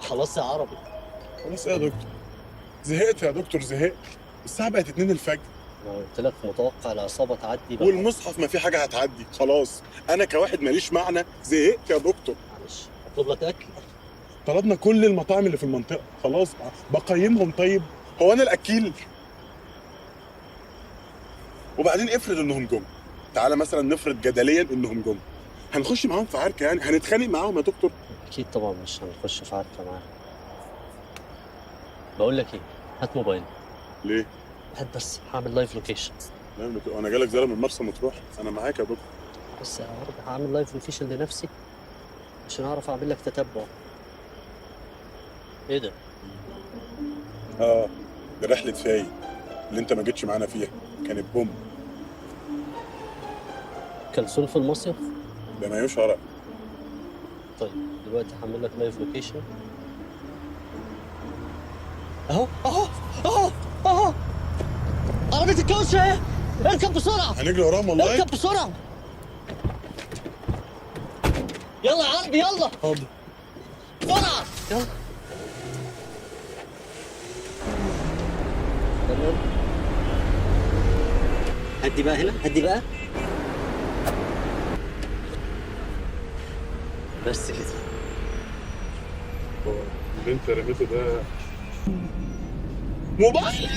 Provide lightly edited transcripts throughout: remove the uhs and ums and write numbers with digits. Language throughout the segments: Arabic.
خلاص يا عربي. خلاص ايه يا دكتور؟ زهقت يا دكتور، زهقت. الساعة بقت 2 الفجر. انا قلت لك متوقع العصابه تعدي بقى. والمصحف ما في حاجة هتعدي، خلاص. أنا كواحد ماليش معنى زهقت يا دكتور. معلش اطلب لك اكل. طلبنا كل المطاعم اللي في المنطقة، خلاص بقيمهم. طيب هو أنا الأكيل؟ وبعدين افرض إنهم جم. تعالى مثلا نفرض جدليا إنهم جم. هنخش معاهم في عركة يعني؟ هنتخانق معاهم يا دكتور؟ اكيد طبعا مش هنخش في عركه معاهم. بقول لك ايه، هات موبايل. ليه؟ هات بس هعمل لايف لوكيشن. لا أنا جالك زيارة من مرسى مطروح، أنا معاك يا دكتور. بس يا عربي هعمل لايف لوكيشن لنفسي عشان اعرف اعمل لك تتبع. ايه ده؟ دي رحلة فاي اللي أنت ما جيتش معانا فيها، كانت بوم. كلثوم في المصيف؟ ده ما يوش عرق. طيب دلوقتي هعمل لك لايف لوكيشن. اهو اهو اهو اهو عربية الكاوتش اهي. اركب بسرعة. هنجري وراهم والله. اركب بسرعة. يلا يا عربي يلا. حاضر. بسرعة يلا. تمام. هدي بقى هنا، هدي بقى. بس كده. اللي انت رميته ده موبايل.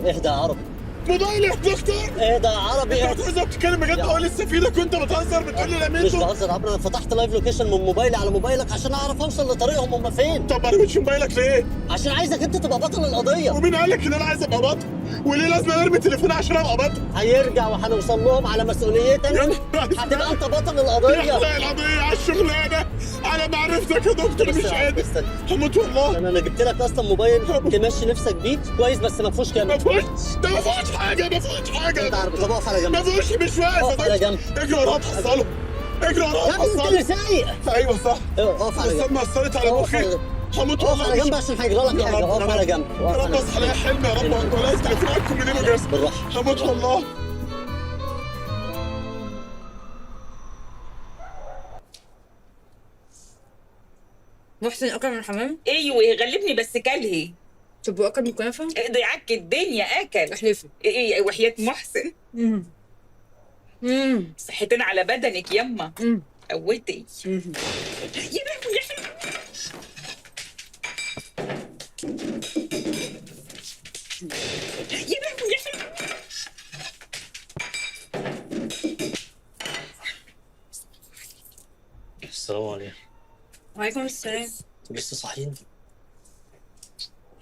اهدى يا عربي. موبايل يا دكتور. اهدى يا عربي. انت بتهزر بتتكلم بجد؟ هو لسه في ايدك وانت بتهزر بتقول لي مش رميته؟ بهزر يا عمرو، انا فتحت لايف لوكيشن من موبايلي على موبايلك عشان اعرف اوصل لطريقهم هم فين. طب ما رميتش موبايلك ليه؟ عشان عايزك انت تبقى بطل القضيه. ومين قال لك ان انا عايز ابقى بطل؟ وليه لازم ارمي تليفوني عشان ابقى بطل؟ هيرجع وهنوصل لهم على مسؤوليتك. يا نهار هتبقى انت بطل يا القضيه. القضيه على الشغلانه. على معرفتك يا دكتور مش قادر. استنى. هموت والله. انا جبت لك اصلا موبايل تمشي نفسك بيه كويس، بس ما فيهوش كاميرا. ما فيهوش، ده ما فيهوش حاجه، ما فيهوش انت حاجه. عارف. طب اقف على جنب. ما فيهوش، مش واقف اقف يا على دكتور. جنب. اجري وراها تحصله. اجري وراها يا ابني انت اللي تحصله. سايق. ايوه صح. اقف على بس جنب. اما اثرت على اقف مخي على جنب. هموت اقف والله. على جنب عشان هيجرى لك حاجه. اقف على جنب. يا رب اصحى الاقي حلم يا رب. وانت ولا تليفون عندكم منين وجاز؟ بالراحه. هموت والله. محسن اكل من الحمام؟ ايوه غلبني بس كلهي. طب واكل من الكنافه؟ اقضي عك الدنيا اكل. احلفي. ايه وحياة محسن. صحتين على بدنك يما. قوتي. يا لهوي يا حلوة. يا لهوي يا حلوة. السلام عليكم. وعليكم السلام. انتوا لسه صاحيين؟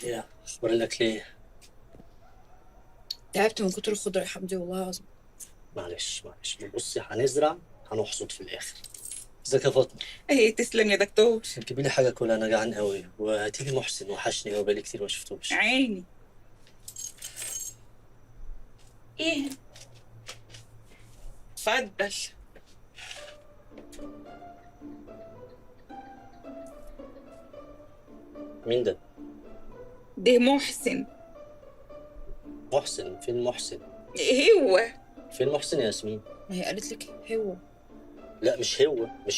ايه اخبار الاكل ايه؟ تعبت من كتر الخضره يا حمدي والله العظيم. معلش بصي هنزرع هنحصد في الاخر. ازيك يا فاطمه؟ ايه تسلم يا دكتور. جيبي لي حاجه كلها، انا جعان قوي. وهاتي لي محسن، وحشني قوي بقالي كتير ما شفتوش. عيني. ايه اتفضل. مين ده؟ ده محسن. محسن؟ فين محسن؟ هو فين محسن يا ياسمين؟ ما هي قالت لك هو. لا مش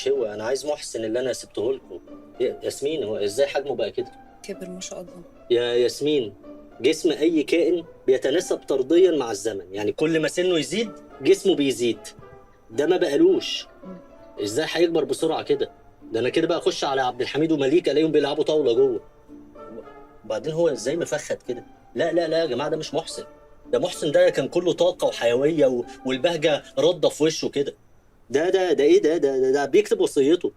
هو، انا عايز محسن اللي انا سبته لكم. ياسمين هو ازاي حجمه بقى كده؟ كبر ما شاء الله. يا ياسمين، جسم اي كائن بيتناسب طرديا مع الزمن، يعني كل ما سنه يزيد جسمه بيزيد. ده ما بقالوش. ازاي هيكبر بسرعه كده؟ ده انا كده بقى اخش على عبد الحميد ومليك الاقيهم بيلعبوا طاوله جوه. وبعدين هو ازاي مفخد كده؟ لا يا جماعه، ده مش محسن. ده محسن ده كان كله طاقه وحيويه والبهجه رده في وشه كده. ده ايه ده بيكتب وصيته.